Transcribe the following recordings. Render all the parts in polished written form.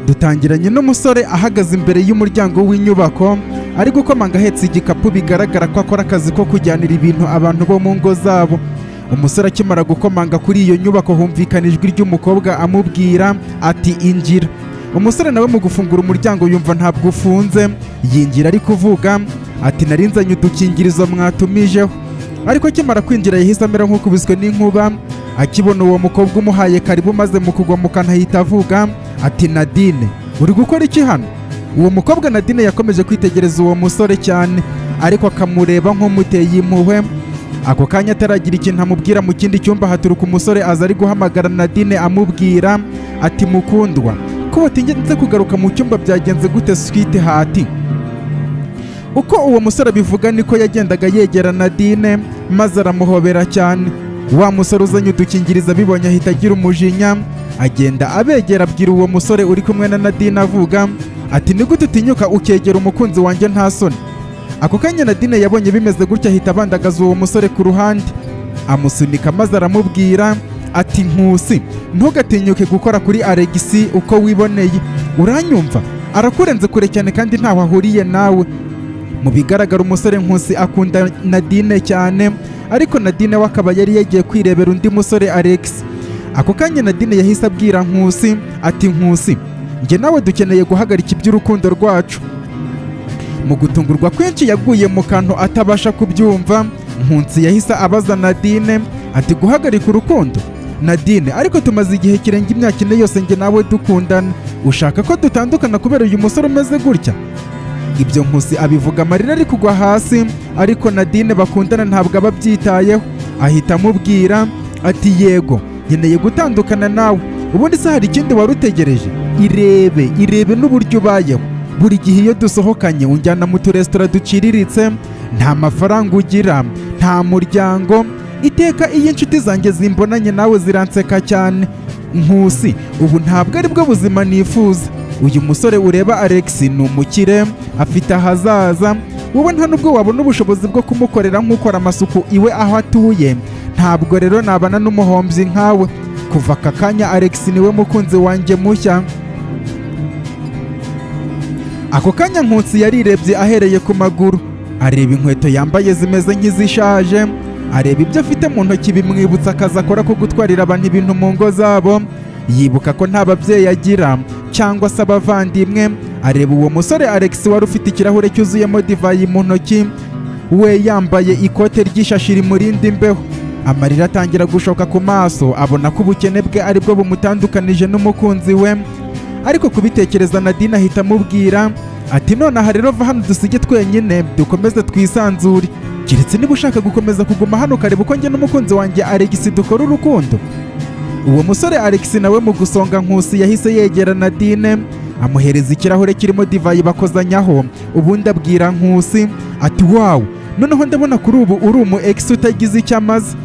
Dutangiranye n'umusore ahagaze imbere y'umuryango w'inyubako ari gukomanga ahetse igikapu, bigaragara ko akora akazi ko kujyanira ibintu abantu bo mu ngo zabo. Umusore akimara gukomanga kuri iyo nyubako humvikana ijwi ry'umukobwa amubwira ati injira. Umusore nawe mu gufungura umuryango yumva ntabwo ufunze, yinjira ari kuvuga ati narinzanye udukingirizo mwatumijeho. Ariko akimara kwinjira yahise amera nk'ukubiswe n'inkuba akibona uwo mukobwa umuhaye karibu, maze mu kugwa mu kantu ahita avuga ati Nadine, uri gukora iki hano? Uwo mukobwa Nadine yakomeje kwitegereza uwo musore cyane, ariko akamureba nk'umuteye impuhwe. Ako kanya ataragira ikintu amubwira, mu kindi cyumba haturuka umusore aza ari guhamagara Nadine amubwira ati mukundwa, ko watinze kugaruka mu cyumba, byagenze gute sweetheart? Uko uwo musore abivuga niko yagendaga yegera Nadine maze aramuhobera cyane. Wa musore uzanye udukingirizo abibonye ahita agira umujinya, agenda abegera abwira uwo musore uri kumwe na Nadine avuga ati ni gute utinyuka ukegera umukunzi wanjye nta soni? Ako kanya Nadine yabonye bimeze gutya ahita abandagaza uwo musore ku ruhande amusunika, maze aramubwira ati Nkusi, ntugatinyuke gukora kuri Alexis uko wiboneye, uranyumva? Arakurenze kure cyane kandi ntaho ahuriye nawe. Mu bigaragara umusore Nkusi akunda Nadine cyane, ariko Nadine we akaba yari yagiye kwirebera undi musore Alex. Ako kanya Nadine yahise abwira Nkusi ati Nkusi, njye nawe dukeneye guhagarika iby'urukundo rwacu. Mu gutungurwa kwinshi yaguye mu kantu atabasha kubyumva, Nkusi yahise abaza Nadine ati guhagarika urukundo? Nadine, ariko tumaze igihe kirenga imyaka 4 yose njye nawe dukundana, ushaka ko dutandukana kubera uyu musore umeze gutya? Ibyo Nkusi abivuga amarira ari kugwa hasi, ariko Nadine bakundana ntabwo aba abyitayeho. Ahita amubwira ati yego, nkeneye gutandukana nawe, ubundi se hari ikindi wari utegereje? Irebe n'uburyo ubayeho. Buri gihe iyo dusohokanye unjyana mu turesitora duciriritse, nta mafaranga ugira, nta muryango. Iteka iyo inshuti zanjye zimbonanye nawe ziranseka cyane. Nkusi, ubu ntabwo ari bwo buzima nifuza. Uyu musore ureba Alex ni umukire, afite ahazaza, wowe nta nubwo wabona ubushobozi bwo kumukorera nk'ukora amasuku iwe aho atuye. Ntabwo rero nabana n'umuhombyi nkawe. Kuva aka kanya Alex niwe mukunzi wanjye mushya. Ako kanya Nkusi yarirebye ahereye ku maguru, areba inkweto yambaye zimeze nk'izishaje, areba ibyo afite mu ntoki bimwibutsa akazi akora ko gutwarira abantu ibintu mu ngo zabo. Yibuka ko nta babyeyi agira cyangwa se abavandimwe. Areba uwo musore Alex wari ufite ikirahure cyuzuyemo divayi mu ntoki, we yambaye ikote ry'ishashi rimurinda imbeho. Amarira atangira gushoka ku maso, abona ko ubukene bwe ari bwo bumutandukanije n'umukunzi we. Ariko kubitekereza Nadine ahita amubwira ati nonaha rero va hano dusige twenyine dukomeze twisanzure, keretse niba ushaka gukomeza kuguma hano ukareba uko njye n'umukunzi wanjye Alex dukora urukundo. Uwo musore Alex nawe mu gusonga Nkusi yahise yegera Nadine amuhereza ikirahure kirimo divayi bakozanyaho, ubundi abwira Nkusi ati wow, noneho ndabona kuri ubu uri umu ex utagize icyo amaze.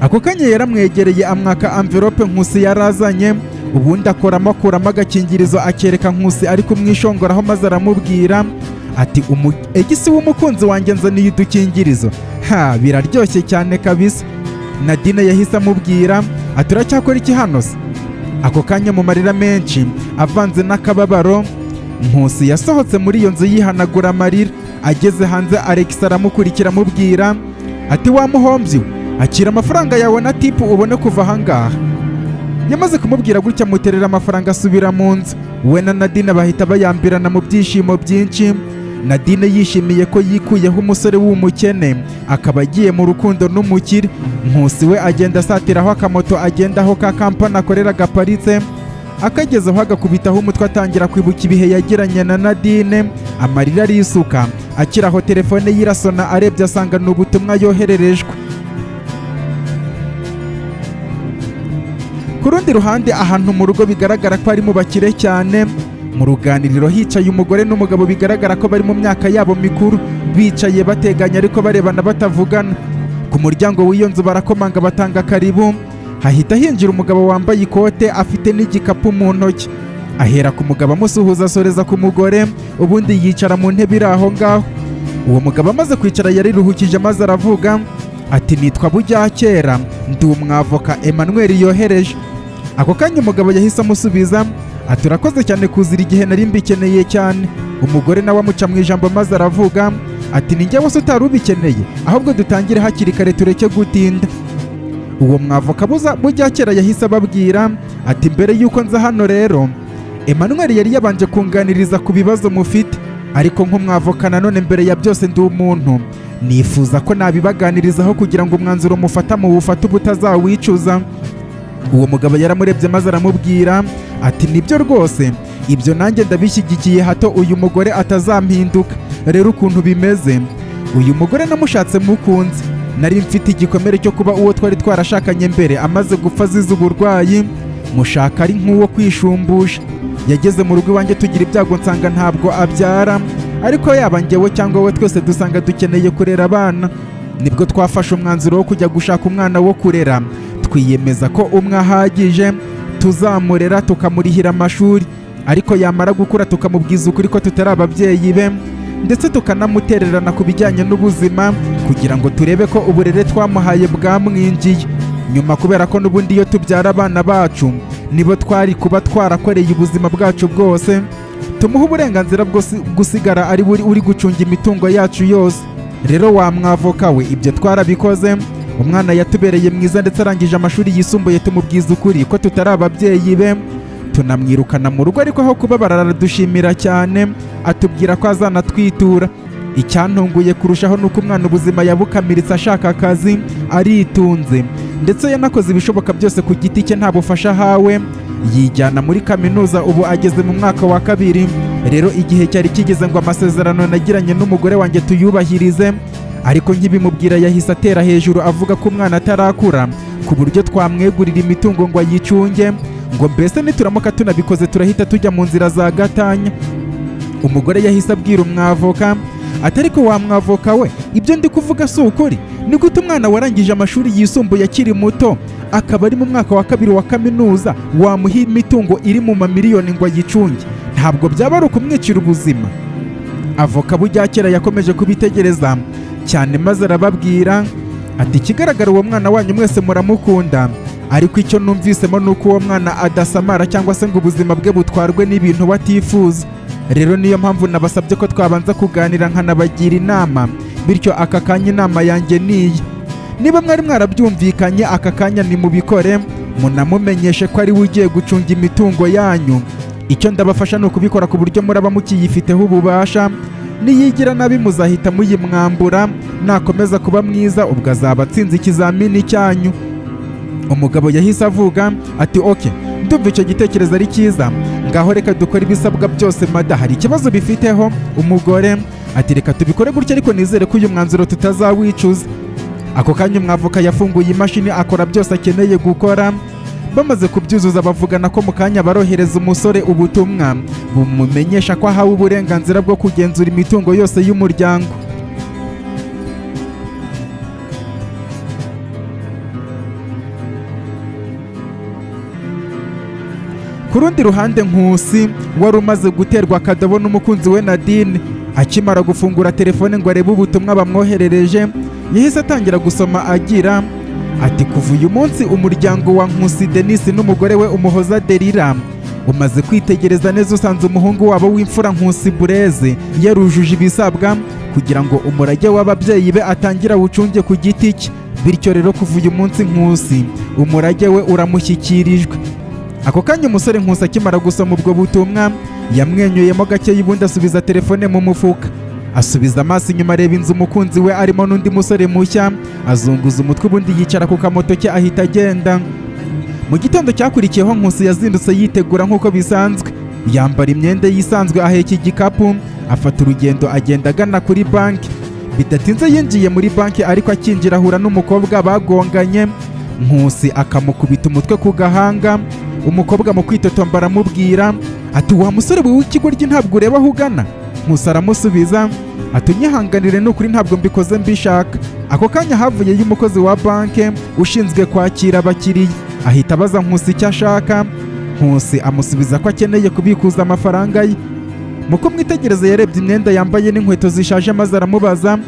Ako kanya yaramwegereye amwaka envelope Nkusi yarazanye, ubundi akuramo agakingirizo akereka Nkusi ari kumwishongoraho, maze aramubwira ati egisi w'umukunzi wanjye nzaniye udukingirizo, biraryoshye cyane kabisa. Nadine yahise amubwira ati uracyakora iki hano se? Ako kanya mu marira menshi avanze n'akababaro, Nkusi yasohotse muri iyo nzu yihanagura amarira. Ageze hanze Alex aramukurikira amubwira ati wa muhombyi, akira amafaranga yawe na tipu ubone kuva ahangaha. Yamaze kumubwira gutya amuterera amafaranga asubira mu nzu. We na Nadine bahita bayambirana mu byishimo byinshi. Nadine yishimiye ko yikuyeho umusore w'umukene akaba agiye mu rukundo n'umukire. Nkusi we agenda asatiraho akamoto agendaho ka kampani akorera gaparitse, akagezeho agakubitaho umutwe atangira kwibuka ibihe yagiranye na Nadine. Amarira arisuka, akiraho telefone yirasona, arebye asanga ni ubutumwa yohererejwe. Ku rundi ruhande ahantu mu rugo bigaragara ko ari mu bakire cyane, mu ruganiriro hicaye umugore n'umugabo bigaragara ko bari mu myaka yabo mikuru, bicaye bateganye ariko barebana batavugana. Ku muryango w'iyo nzu barakomanga batanga karibu, hahita hinjira umugabo wambaye ikote afite n'igikapu mu ntoki. Ahera ku mugabo amusuhuza asoreza ku mugore, ubundi yicara mu ntebe iri aho ngaho. Uwo mugabo amaze kwicara yariruhukije maze aravuga ati nitwa Buryakera, ndi umwavoka Emmanuel yohereje. Ako kanya umugabo yahise amusubiza ati urakoze cyane kuzira igihe nari mbikeneye cyane. Umugore nawe amuca mu ijambo maze aravuga ati ni njyewe se utari ubikeneye, ahubwo dutangire hakiri kare tureke gutinda. Uwo mwavoka bujya kera yahise ababwira ati mbere yuko nza hano rero Emmanuel yari yabanje kunganiriza ku bibazo mufite, ariko nk'umwavoka nanone mbere ya byose ndi umuntu, nifuza ko nabibaganirizaho kugira ngo umwanzuro mufata mu bufate ubutazawicuza. Uwo mugabo yaramurebye maze aramubwira ati nibyo rwose, ibyo nanjye ndabishyigikiye hato uyu mugore atazampinduka. Rero ukuntu bimeze, uyu mugore namushatse mukunze, nari mfite igikomere cyo kuba uwo twari twarashakanye mbere amaze gupfa azize uburwayi, mushaka ari nk'uwo kwishumbusha. Yageze mu rugo iwanjye tugira ibyago nsanga ntabwo abyara, ariko yaba njyewe cyangwa we twese dusanga dukeneye kurera abana. Nibwo twafashe umwanzuro wo kujya gushaka umwana wo kurera, twiyemeza ko umwe ahagije tuzamurera tukamurihira amashuri, ariko yamara gukura tukamubwiza ukuri ko tutari ababyeyi be, ndetse tukanamutererana ku bijyanye n'ubuzima kugira ngo turebe ko uburere twamuhaye bwamwinjiye. Nyuma kubera ko n'ubundi iyo tubyara abana bacu nibo twari kuba twarakoreye ubuzima bwacu bwose, tumuha uburenganzira bwo gusigara ari uri gucunga imitungo yacu yose. Rero wa mwavoka we, ibyo twarabikoze, umwana yatubereye mwiza ndetse arangije amashuri yisumbuye tumubwiza ukuri ko tutari ababyeyi be, tunamwirukana mu rugo, ariko aho kubabara aradushimira cyane, atubwira ko azanatwitura. Icyantunguye kurushaho nuko umwana ubuzima yabukamiritse ashaka akazi, aritunze, ndetse yanakoze ibishoboka byose ku giti cye nta bufasha ahawe, yijyana muri kaminuza, ubu ageze mu mwaka wa 2. Rero igihe cyari kigeze ngo amasezerano nagiranye n'umugore wanjye tuyubahirize, ariko nkibimubwira yahise atera hejuru avuga ko umwana atarakura ku buryo twamwegurira imitungo ngo ayicunge, ngo mbese nituramuka tunabikoze turahita tujya mu nzira za gatanya. Umugore yahise abwira umwavoka ati ariko wa mwavoka we, ibyo ndi kuvuga si ukuri? Ni gute umwana warangije amashuri yisumbuye akiri muto akaba ari mu mwaka wa 2 wa kaminuza wamuha imitungo iri mu mamiliyoni ngo ayicunge? Ntabwo byaba ari ukumwicira ubuzima? Avoka bujya kera yakomeje kubitegereza cyane maze arababwira ati ikigaragara uwo mwana wanyu mwese muramukunda, ariko icyo numvisemo nuko uwo mwana adasamara cyangwa se ngo ubuzima bwe butwarwe n'ibintu batifuza. Rero niyo mpamvu nabasabye ko twabanza kuganira nkanabagira inama, bityo aka kanya inama yanjye niyi: niba mwari mwarabyumvikanye aka kanya nimubikore, munamumenyeshe ko ari we ugiye gucunga imitungo yanyu. Icyo ndabafasha ni ukubikora ku buryo muraba mukiyifiteho ububasha, niyigira nabi muzahita muyimwambura, nakomeza kuba mwiza ubwo azaba atsinze ikizamini cyanyu. Umugabo yahise avuga ati okay, ndumva icyo gitekerezo ari cyiza, ngaho reka dukore ibisabwa byose mada, hari ikibazo bifiteho? Umugore ati reka tubikore gutya, ariko nizere ko uyu mwanzuro tutazawicuza. Ako kanya umwavoka yafunguye imashini akora byose akeneye gukora. Bamaze kubyuzuza bavugana ko mu kanya barohereza umusore ubutumwa bumumenyesha ko ahawe uburenganzira bwo kugenzura imitungo yose y'umuryango. Ku rundi ruhande, Nkusi wari umaze guterwa akadobo n'umukunzi we Nadine, akimara gufungura telefone ngo arebe ubutumwa bamwoherereje, yahise atangira gusoma agira ati kuva uyu munsi umuryango wa Nkusi Denise n'umugore we Umuhoza Delira umaze kwitegereza neza, usanze umuhungu wabo w'imfura Nkusi Bureze yarujuje ibisabwa kugira ngo umurage w'ababyeyi be atangira awucunge ku giti cye. Bityo rero kuva uyu munsi Nkusi umurage we uramushyikirijwe. Ako kanya umusore Nkusi akimara gusoma ubwo butumwa yamwenyuyemo gake, ubundi asubiza telefone mu mufuka, asubiza amaso inyuma areba inzu umukunzi we arimo n'undi musore mushya, azunguza umutwe ubundi yicara ku kamoto ke ahita agenda. Mu gitondo cyakurikiyeho Nkusi yazindutse yitegura nk'uko bisanzwe, yambara imyenda yisanzwe, aheka igikapu, afata urugendo agenda agana kuri banki. Bidatinze yinjiye muri banki, ariko akinjira ahura n'umukobwa bagonganye. Nkusi akamukubita umutwe ku gahanga. Umukobwa mu kwitotomba aramubwira ati wa musore we w'ikigoryi, ntabwo ureba aho ugana? Nkusi aramusubiza ati unyihanganire, n'ukuri ntabwo mbikoze mbishaka. Ako kanya havuyeyo umukozi wa banki ushinzwe kwakira abakiriya, ahita abaza Nkusi icyo ashaka. Nkusi amusubiza ko akeneye kubikuza amafaranga ye. Mu kumwitegereza yarebye imyenda yambaye n'inkweto zishaje maze aramubaza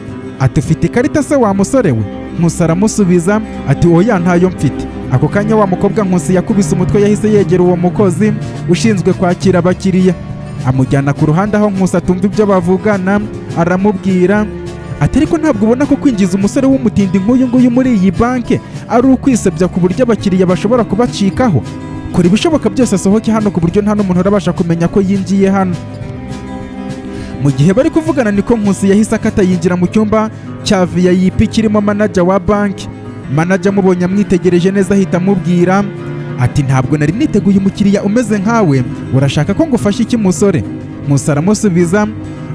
ati ufite ikarita se wa musore we? Nkusi aramusubiza ati oya ntayo mfite. Ako kanya wa mukobwa Nkusi yakubise umutwe, yahise yegera uwo mukozi ushinzwe kwakira abakiriya. Amujyana ku ruhande aho Nkusi atumva ibyo bavugana, aramubwira ati ariko ntabwo ubona ko kwinjiza umusore w'umutindi nk'uyu nguyu muri iyi banki ari ukwisebya ku buryo abakiriya bashobora kubacikaho? Kora ibishoboka byose asohoke hano ku buryo nta n'umuntu urabasha kumenya ko yinjiye hano. Mu gihe bari kuvugana niko Nkusi yahise akata yinjira mu cyumba cya VIP kirimo manager wa banki. Manager amubonye amwitegereje neza ahita amubwira ati ntabwo nari niteguye umukiriya umeze nkawe, urashaka ko ngufasha iki musore? Nkusi aramusubiza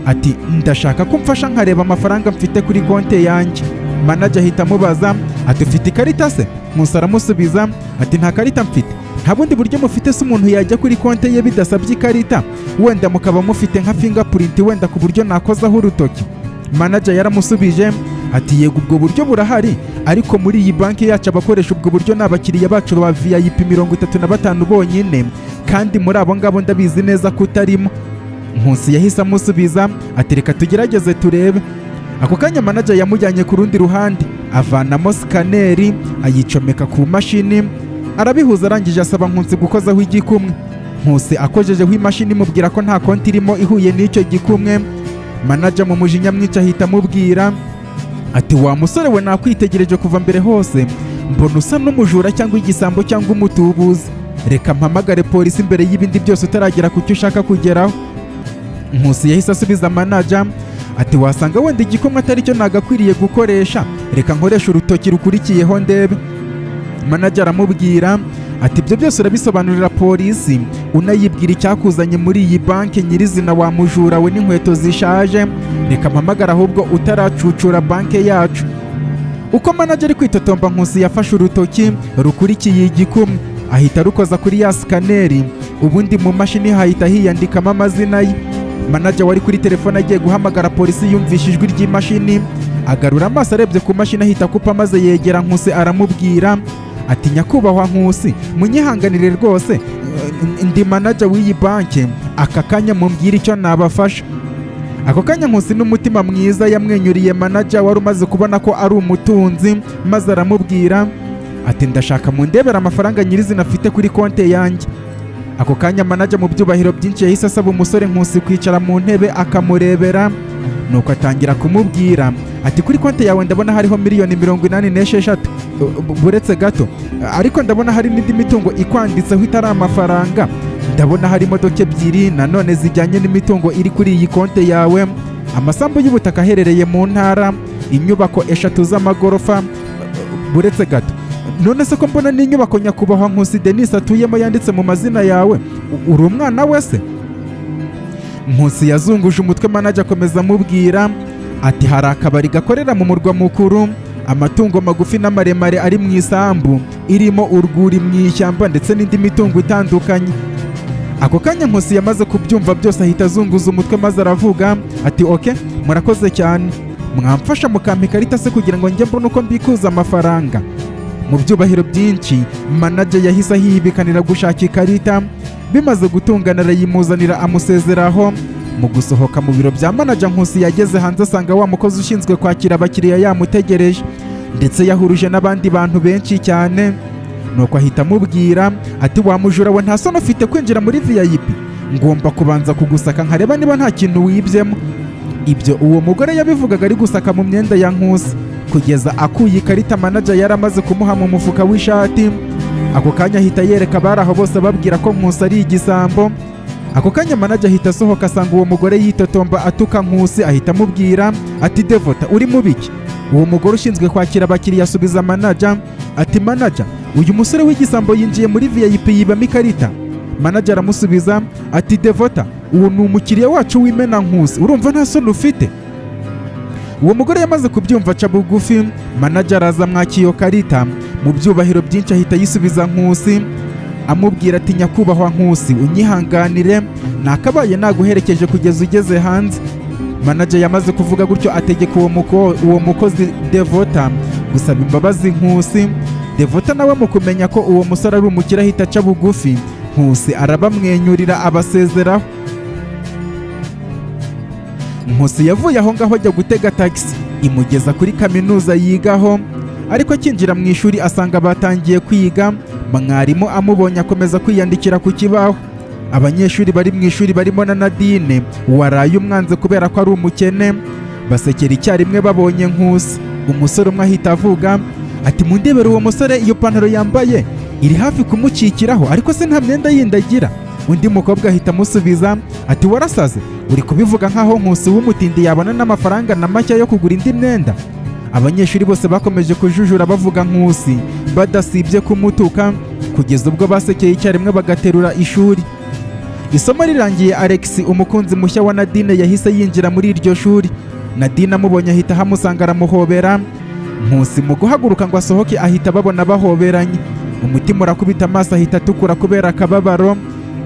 ati ndashaka ko mfasha nkareba amafaranga mfite kuri konti yanjye. Manager ahita amubaza ati ufite ikarita se? Nkusi aramusubiza ati nta karita mfite. Nta bundi buryo mufite se umuntu yajya kuri konti ye bidasabye ikarita? Wenda mukaba mufite nka fingerprint wenda ku buryo nakozaho urutoki? Manager yaramusubije ati yego ubwo buryo burahari, ariko muri iyi banki yacu abakoresha ubwo buryo ni abakiriya bacu ba VIP 35 bonyine, kandi muri abo ngabo ndabizi neza ko utarimo. Nkusi yahise amusubiza ati reka tugerageze turebe. Ako kanya manager yamujyanye ku rundi ruhande, avanamo skaneri ayicomeka ku mashini, arabihuza arangije asaba Nkusi gukozaho igikumwe. Nkusi akojejeho imashini imubwira ko nta konti irimo ihuye n'icyo gikumwe. Manager mu mujinya mwinshi ahita amubwira ati wa musore we nakwitegereje kuva mbere hose, mbona usa n'umujura cyangwa igisambo cyangwa umutubuzi. Reka mpamagare polisi mbere y'ibindi byose utaragera ku cyo ushaka kugeraho. Nkusi yahise asubiza manager ati wasanga wenda igikumwe atari cyo nagakwiriye gukoresha, reka nkoresha urutoki rukurikiyeho ndebe. Manager aramubwira ati ibyo byose urabisobanurira polisi, unayibwira icyakuzanye muri iyi banki nyirizina wa mujura we n'inkweto zishaje, reka mpamagara ahubwo utaracucura banki yacu. Uko manager ari kwitotomba Nkusi yafashe urutoki rukurikiye igikumwe ahita rukoza kuri ya skaneri, ubundi mu mashini hahita hiyandikamo amazina ye. Manager wari kuri telefone agiye guhamagara polisi yumvishe ijwi ry'imashini, agarura amaso arebye ku mashini ahita akupa maze yegera Nkusi aramubwira ati nyakubahwa Nkusi, munyihanganire rwose, ndi manager w'iyi banki, aka kanya mumbwire icyo nabafasha. Ako kanya Nkusi n'umutima mwiza yamwenyuriye manager wari umaze kubona ko ari umutunzi, maze aramubwira ati ndashaka mundebera amafaranga nyirizina afite kuri konti yanjye. Ako kanya manager mu byubahiro byinshi yahise asaba umusore Nkusi kwicara mu ntebe akamurebera, nuko atangira kumubwira ati kuri konti yawe ndabona hariho miliyoni 86. Buretse gato, ariko ndabona hari n'indi mitungo ikwanditseho itari amafaranga. Ndabona hari imodoka ebyiri nanone zijyanye n'imitungo iri kuri iyi konti yawe, amasambu y'ubutaka aherereye mu ntara, inyubako 3 z'amagorofa. Buretse gato, none se ko mbona n'inyubako nyakubahwa Nkusi Denis atuyemo yanditse mu mazina yawe, uri umwana wese? Nkusi yazunguje umutwe, manager akomeza amubwira ati hari akabari gakorera mu murwa mukuru, amatungo magufi n'amaremare ari mu isambu irimo urwuri mu ishyamba ndetse n'indi mitungo itandukanye. Ako kanya Nkusi yamaze kubyumva byose ahita azunguza umutwe maze aravuga ati okay, murakoze cyane, mwamfasha mukampa ikarita se kugira ngo njye mbone uko mbikuza amafaranga? Mu byubahiro byinshi manager yahise ahibikanira gushaka ikarita, bimaze gutungana arayimuzanira amusezeraho. Mu gusohoka mu biro bya manager Nkusi yageze hanze asanga wa mukozi ushinzwe kwakira abakiriya yamutegereje, ndetse yahuruje n'abandi bantu benshi cyane. Nuko ahita amubwira ati wa mujura we nta soni ufite kwinjira muri VIP? Ngomba kubanza kugusaka nkareba niba nta kintu wibyemo. Ibyo uwo mugore yabivugaga ari gusaka mu myenda ya Nkusi, kugeza akuye ikarita manager yaramaze kumuha mu mufuka w'ishati. Ako kanya ahita yereka abari aho bose babwira ko Nkusi ari igisambo. Ako kanya manager ahita asohoka asanga uwo mugore yitotomba atuka Nkusi, ahita amubwira ati Devota uri mu biki? Uwo mugore ushinzwe kwakira abakiriya asubiza manager ati manager, uyu musore w'igisambo yinjiye muri VIP yibamo ikarita. Manager aramusubiza ati Devota, uwo ni umukiriya wacu w'imena Nkusi, urumva nta soni ufite? Uwo mugore yamaze kubyumva aca bugufi, manager araza mwaki iyo karita, mu byubahiro byinshi ahita yisubiza Nkusi amubwira ati nyakubahwa Nkusi, unyihanganire, nakabaye naguherekeje kugeza ugeze hanze. Manager yamaze kuvuga gutyo ategeka uwo mukozi Devota gusaba imbabazi Nkusi. Devota nawe mu kumenya ko uwo musore ari umukire ahita aca bugufi, Nkusi arabamwenyurira abasezeraho. Nkusi yavuye aho ngaho ajya gutega taxi imugeza kuri kaminuza yigaho, ariko akinjira mu ishuri asanga batangiye kwiga. Mwarimu amubonye akomeza kwiyandikira ku kibaho. abanyeshuri bari mu ishuri barimo na Nadine waraye umwanze kubera ko ari umukene basekera icyarimwe babonye Nkusi. Umusore umwe ahita avuga ati mundebere uwo musore iyo pantaro yambaye iri hafi kumucikiraho ariko se nta myenda yindi agira. Undi mukobwa ahita amusubiza ati warasaze uri kubivuga nkaho Nkusi w'umutindi yabona n'amafaranga na make yo kugura indi myenda. Abanyeshuri bose bakomeje kujujura bavuga Nkusi badasibye kumutuka kugeza ubwo basekeye icyarimwe bagaterura ishuri. Isomo rirangiye Alex umukunzi mushya wa Nadine yahise yinjira muri iryo shuri. Nadine amubonye ahita hamusanga aramuhobera. Nkusi mu guhaguruka ngo asohoke ahita babona bahoberanye. Umutima urakubita amaso ahita atukura kubera akababaro.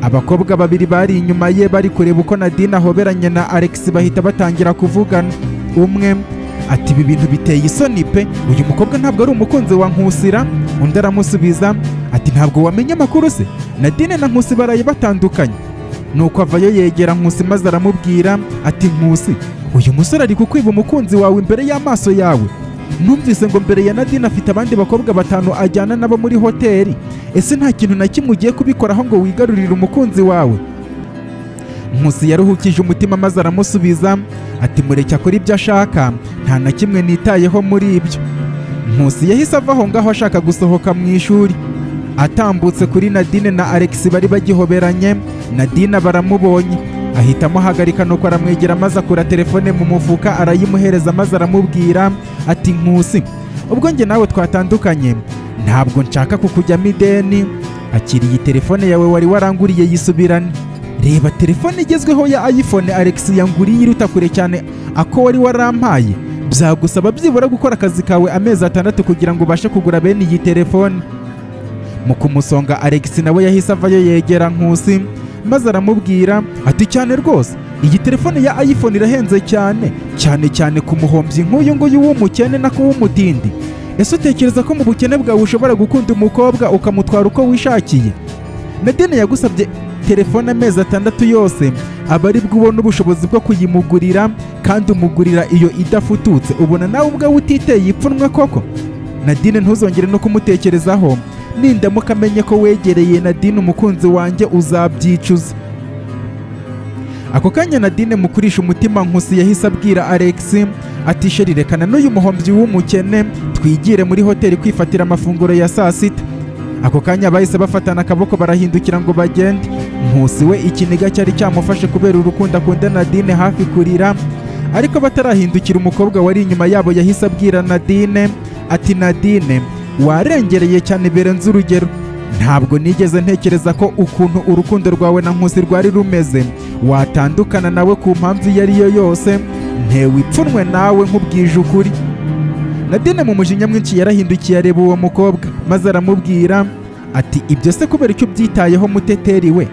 Abakobwa babiri bari inyuma ye bari kureba uko Nadine ahoberanye na Alex bahita batangira kuvugana. Umwe ati ibi bintu biteye isoni pe, uyu mukobwa ntabwo ari umukunzi wa Nkusira. Undi aramusubiza ati ntabwo wamenye amakuru se, Nadine na Nkusi baraye batandukanye. Nuko avayo yegera Nkusi maze aramubwira ati Nkusi, uyu musore ari kukwiba umukunzi wawe imbere y'amaso yawe. Numvise ngo mbere ya Nadine afite abandi bakobwa 5 ajyana nabo muri hoteli. Ese nta kintu na kimwe ugiye kubikoraho ngo wigarurire umukunzi wawe? Nkusi yaruhukije umutima maze aramusubiza ati mureke akora ibyo ashaka, nta na kimwe nitayeho muri ibyo. Nkusi yahise ava aho ngaho ashaka gusohoka mu ishuri. Atambutse kuri Nadine na Alex bari bagihoberanye, Nadine baramubonye ahita amuhagarika nuko aramwegera maze akura telefone mu mufuka arayimuhereza maze aramubwira ati Nkusi, ubwo njye nawe twatandukanye ntabwo nshaka kukujyamo ideni, akiriye telefone yawe wari waranguriye yisubirane. Reba telefone igezweho ya iPhone Alex yanguriye iruta kure cyane ako wari warampaye. Byagusaba byibura gukora akazi kawe amezi 6 kugira ngo ubashe kugura bene iyi telefone. Mu kumusonga Alex nawe yahise avayo yegera Nkusi maze aramubwira ati cyane rwose iyi telefone ya iPhone irahenze cyane ku muhombyi nk'uyu nguyu w'umukene nako w'umutindi. Ese utekereza ko mu bukene bwawe ushobora gukunda umukobwa ukamutwara uko wishakiye? Nadine yagusabye telefone amezi 6 yose aba ari bwo ubona ubushobozi bwo kuyimugurira, kandi umugurira iyo idafututse. Ubona nawe ubwawe utiteye ipfunwe koko? Nadine ntuzongere no kumutekerezaho, nindamuka amenye ko wegereye Nadine umukunzi wanjye uzabyicuza. Ako kanya Nadine mu kurisha umutima Nkusi yahise abwira Alex ati sheri rekana n'uyu muhombyi w'umukene twigire muri hoteli kwifatira amafunguro ya saa sita. Ako kanya bahise bafatana akaboko barahindukira ngo bagende. Nkusi we ikiniga cyari cyamufashe kubera urukundo akunda Nadine hafi kurira, ariko batarahindukira umukobwa wari inyuma yabo yahise abwira Nadine ati Nadine warengereye cyane birenze urugero. Ntabwo nigeze ntekereza ko ukuntu urukundo rwawe na Nkusi rwari rumeze watandukana nawe ku mpamvu iyo ari yo yose. Ntewe ipfunwe nawe nkubwije ukuri. Nadine mu mujinya mwinshi yarahindukiye areba uwo mukobwa maze aramubwira ati ibyo se kubera icyo byitayeho muteteri we?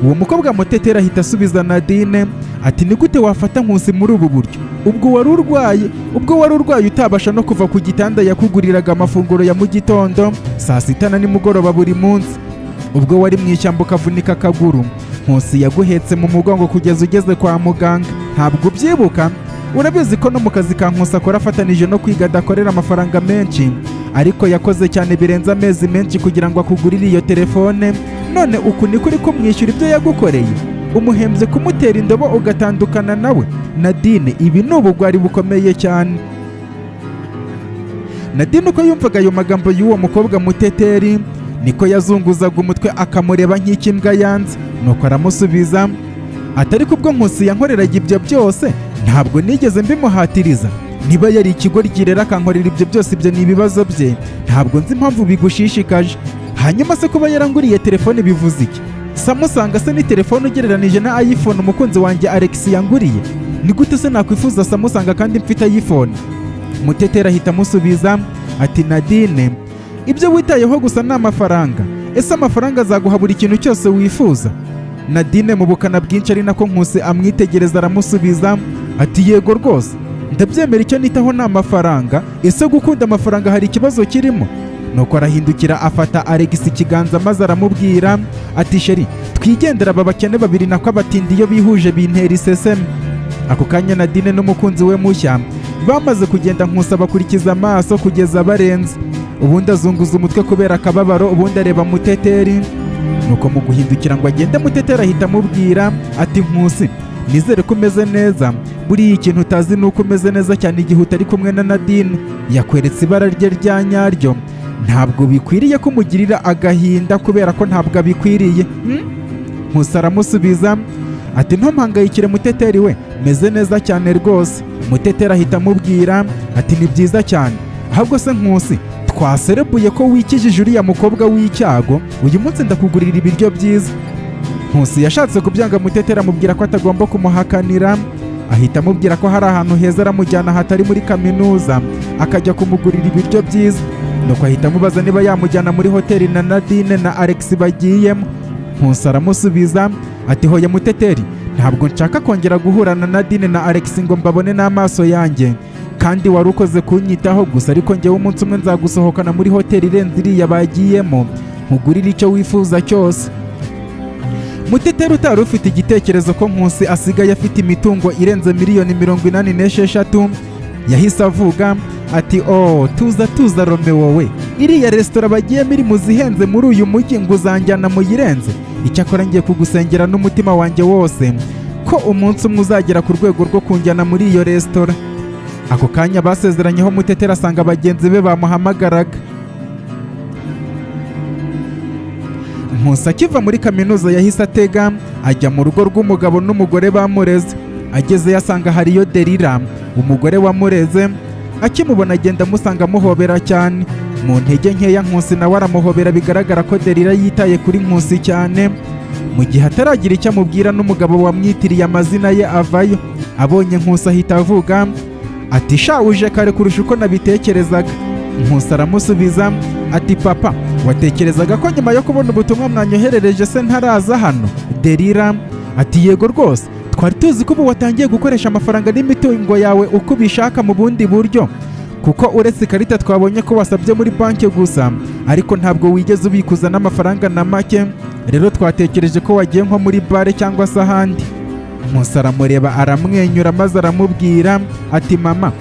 Uwo mukobwa muteteri ahita asubiza Nadine ati ni gute wafata Nkusi muri ubu buryo? Ubwo wari urwaye utabasha no kuva ku gitanda yakuguriraga amafunguro ya mu gitondo, saa sita na nimugoroba buri munsi. Ubwo wari mu ishyamba ukavunika akaguru, Nkusi yaguhetse mu mugongo kugeza ugeze kwa muganga. Ntabwo ubyibuka? Urabizi ko no mu kazi ka Nkusi akora afatanije no kwiga adakorera amafaranga menshi, ariko yakoze cyane birenze amezi menshi kugira ngo akugurire iyo telefone. None uku ni kuri kumwishyura ibyo yagukoreye? Umuhembye kumutera indobo ugatandukana nawe? Nadine, ibi ni ubugwari bukomeye cyane. Nadine uko yumvaga ayo magambo y'uwo mukobwa muteteri niko yazunguzaga umutwe akamureba nk'ikimbwa yanze. Nuko aramusubiza atari kubwo Nkusi yankoreraga ibyo byose ntabwo nigeze mbimuhatiriza. Niba yari ikigoryi rero akankorera ibyo byose, ibyo ni ibibazo bye, ntabwo nzi impamvu bigushishikaje. Hanyuma se kuba yaranguriye telefone bivuze iki? Samusanga se ni telefone ugereranije na iPhone umukunzi wanjye Alex yanguriye? Ni gute se nakwifuza Samusanga kandi mfite iPhone? Mutetera ahita amusubiza ati Nadine, ibyo witayeho gusa ni amafaranga. Ese amafaranga azaguha buri kintu cyose wifuza? Nadine mu bukana bwinshi ari nako Nkusi amwitegereza aramusubiza ati yego rwose ndabyemera, icyo nitaho ni amafaranga. Ese gukunda amafaranga hari ikibazo kirimo? Nuko arahindukira afata Alex ikiganza maze aramubwira ati sheri twigendera, aba bakene babiri nako abatindi iyo bihuje bintera iseseme. Ako kanya Nadine n'umukunzi we mushya bamaze kugenda Nkusi abakurikiza amaso kugeza barenze. Ubundi azunguza umutwe kubera akababaro, ubundi areba muteteri. nuko mu guhindukira ngo agende Muteteri ahita amubwira ati Nkusi, nizere ko umeze neza, buriya ikintu utazi ni uko umeze neza cyane igihe utari kumwe na Nadine, yakweretse ibara rye rya nyaryo, ntabwo bikwiriye ko umugirira agahinda kubera ko ntabwo abikwiriye. Nkusi aramusubiza ati ntumpangayikire Muteteri we, meze neza cyane rwose. Muteteri ahita amubwira ati ni byiza cyane, ahubwo se Nkusi, twaserebuye ko wikijije uriya mukobwa w'icyago, uyu munsi ndakugurira ibiryo byiza. Nkusi yashatse kubyanga Muteteri amubwira ko atagomba kumuhakanira, ahita amubwira ko hari ahantu heza aramujyana hatari muri kaminuza akajya kumugurira ibiryo byiza. Nuko ahita amubaza niba yamujyana muri hoteli na Nadine na Alex bagiyemo. Nkusi aramusubiza ati hoya Muteteri, ntabwo nshaka kongera guhura na Nadine na Alex ngo mbabone n'amaso yanjye, kandi wari ukoze kunyitaho gusa, ariko njyewe umunsi umwe nzagusohokana muri hoteli irenze iriya bagiyemo nkugurire icyo wifuza cyose. Muteteri utari ufite igitekerezo ko Nkusi asigaye afite imitungo irenze miliyoni 86 yahise avuga ati tuza Romeo we, iriya resitora bagiyemo iri mu zihenze muri uyu mujyi ngo uzanjyana mu yirenze? Icyakora ngiye kugusengera n'umutima wanjye wose ko umunsi umwe uzagera ku rwego rwo kunjyana muri iyo resitora. Ako kanya basezeranyeho Muteteri asanga bagenzi be bamuhamagaraga. Nkusi akiva muri kaminuza yahise atega ajya mu rugo rw'umugabo n'umugore bamureze. Agezeyo asanga hariyo Delila, umugore wamureze. Akimubona agenda amusanga amuhobera cyane. Mu ntege nkeya Nkusi nawe aramuhobera, bigaragara ko Delila yitaye kuri Nkusi cyane. Mu gihe ataragira icyo amubwira n'umugabo wamwitiriye amazina ye avayo. Abonye Nkusi ahita avuga ati sha uje kare kurusha uko nabitekerezaga. Nkusi aramusubiza ati papa, watekerezaga ko nyuma yo kubona ubutumwa mwanyoherereje se ntaraza hano? Delila ati yego rwose, twari tuzi ko ubu watangiye gukoresha amafaranga n'imitungo yawe uko ubishaka mu bundi buryo, kuko uretse ikarita twabonye ko wasabye muri banki gusa, ariko ntabwo wigeze ubikuza n'amafaranga na make, rero twatekereje ko wagiye nko muri bare cyangwa se ahandi. Nkusi aramureba aramwenyura maze aramubwira ati mama,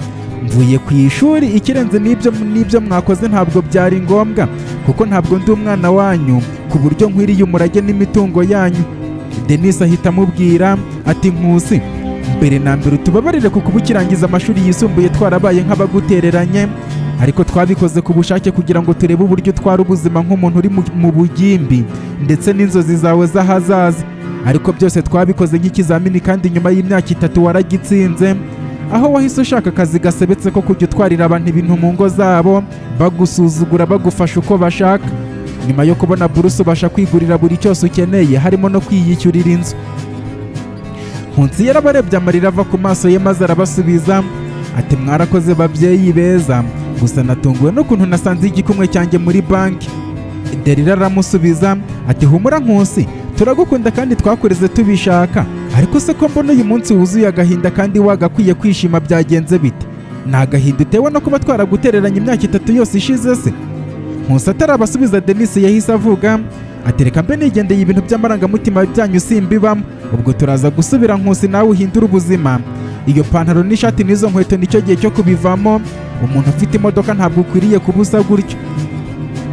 mvuye ku ishuri, ikirenze n'ibyo mwakoze ntabwo byari ngombwa, kuko ntabwo ndi umwana wanyu ku buryo nkwiriye umurage n'imitungo yanyu. Denise ahita amubwira ati Nkusi, mbere na mbere tubabarire kuko ukirangiza amashuri yisumbuye twarabaye nk'abagutereranye, ariko twabikoze ku bushake kugira ngo turebe uburyo utwara ubuzima nk'umuntu uri mu bugimbi ndetse n'inzozi zawe z'ahazaza, ariko byose twabikoze nk'ikizamini, kandi nyuma y'imyaka 3 waragitsinze, aho wahise ushaka akazi gasebetse ko kujya utwarira abantu ibintu mu ngo zabo, bagusuzugura bagufasha uko bashaka. Nyuma yo kubona buruse ubasha kwigurira buri cyose ukeneye, harimo no kwiyishyurira inzu. Nkusi yarabarebye amarira ava ku maso ye maze arabasubiza ati mwarakoze babyeyi beza, gusa natunguwe n'ukuntu nasanze igikumwe cyanjye muri banki. Delila aramusubiza ati humura Nkusi, turagukunda kandi twakureze tubishaka, ariko se ko mbona uyu munsi wuzuye agahinda kandi wagakwiye kwishima, byagenze bite? Ni agahinda utewe no kuba twaragutereranye imyaka 3 yose ishize se? Nkusi atarabasubiza Denise yahise avuga ati reka mbe nigendeye, ibintu by'amarangamutima byanyu simbibamo, ubwo turaza gusubira Nkusi nawe uhindura ubuzima. Iyo pantaro n'ishati n'izo nkweto nicyo gihe cyo kubivamo, umuntu ufite imodoka ntabwo ukwiriye kubusa gutyo.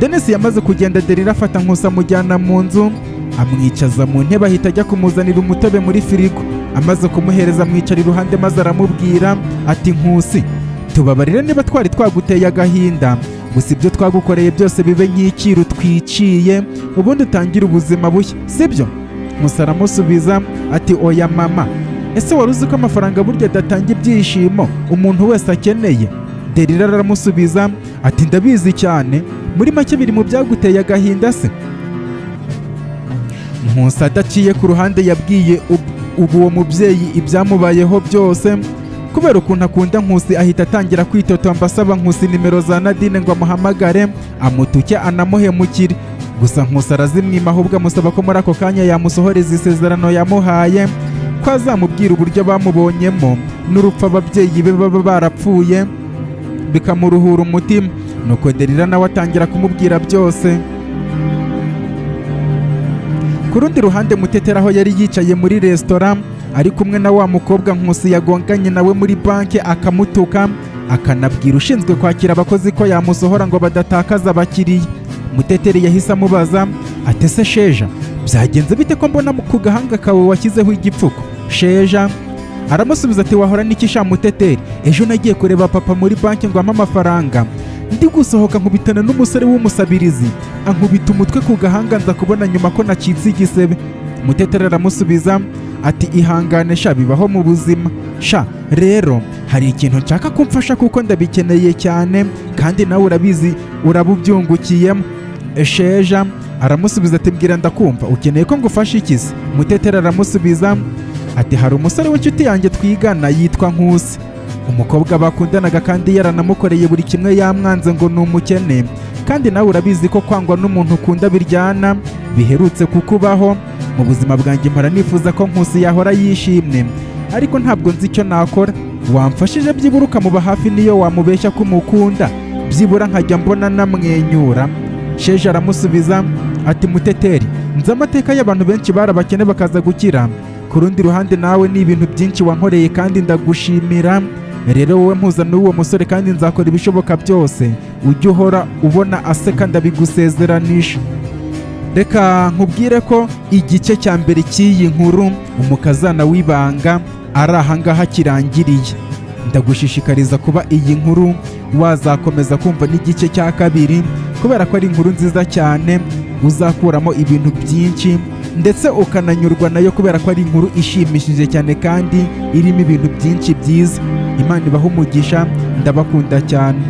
Denise yamaze kugenda, Delila afata Nkusi amujyana mu nzu, amwicaza mu ntebe, ahita ajya kumuzanira umutobe muri firigo. Amaze kumuhereza amwicara iruhande maze aramubwira ati Nkusi, tubabarire niba twari twaguteye agahinda, gusa ibyo twagukoreye byose bibe nk'ikiru twiciye, ubundi utangire ubuzima bushya, sibyo? Nkusi aramusubiza ati oya mama, ese wari uzi ko amafaranga burya adatanga ibyishimo umuntu wese akeneye? Delila aramusubiza ati ndabizi cyane, muri make biri mu byaguteye agahinda se? Nkusi adaciye ku ruhande yabwiye uwo mubyeyi ibyamubayeho byose. Kubera ukuntu akunda Nkusi ahita atangira kwitotomba asaba Nkusi nimero za Nadine ngo amuhamagare amutuke anamuhemukire. Gusa Nkusi arazimwima, ahubwo amusaba ko muri ako kanya yamusohoreza isezerano yamuhaye, ko azamubwira uburyo bamubonyemo n'urupfu ababyeyi be baba barapfuye, bikamuruhura umutima. Nuko Delila nawe atangira kumubwira byose. Ku rundi ruhande Muteteri aho yari yicaye muri resitora ari kumwe na wa mukobwa Nkusi yagonganye nawe muri banki, akamutuka akanabwira ushinzwe kwakira abakozi ko yamusohora ngo badatakaza abakiriya. Muteteri yahise amubaza ati se sheja, byagenze bite ko mbona ku gahanga kawe washyizeho igipfuko? Sheja aramusubiza ati wahora n'iki sha Muteteri, ejo nagiye kureba papa muri banki ngo ampe amafaranga, ndi gusohoka nkubitana n'umusore w'umusabirizi ankubita umutwe ku gahanga, nza kubona nyuma ko nacitse igisebe. Muteteri aramusubiza ati ihangane sha, bibaho mu buzima sha, rero hari ikintu nshaka kumfasha kuko ndabikeneye cyane kandi nawe urabizi urabubyungukiyemo. Sheja aramusubiza ati mbwira ndakumva, ukeneye ko ngufasha iki se? Muteteri aramusubiza ati hari umusore w'inshuti yanjye twigana yitwa Nkusi, umukobwa bakundanaga kandi yaranamukoreye buri kimwe yamwanze ngo ni umukene, kandi nawe urabizi ko kwangwa n'umuntu ukunda biryana biherutse kukubaho. Mu buzima bwanjye mpora nifuza ko Nkusi yahora yishimye, ariko ntabwo nzi icyo nakora. Wamfashije byibura ukamuba hafi, niyo wamubeshya ko umukunda byibura nkajya mbona namwenyura. Sheja aramusubiza ati Muteteri, nzi amateka y'abantu benshi barabakene bakaza gukira, ku rundi ruhande nawe ni ibintu byinshi wankoreye kandi ndagushimira, rero wowe mpuza n'uwo musore kandi nzakora ibishoboka byose ujye uhora ubona aseka, ndabigusezeranisha. Reka nkubwire ko igice cya mbere cy'iyi nkuru umukazana w'ibanga ari ahangaha kirangiriye. Ndagushishikariza kuba iyi nkuru wazakomeza kumva n'igice cya kabiri, kubera ko ari inkuru nziza cyane uzakuramo ibintu byinshi ndetse ukananyurwa nayo, kubera ko ari inkuru ishimishije cyane kandi irimo ibintu byinshi byiza. Imana ibahe umugisha, ndabakunda cyane.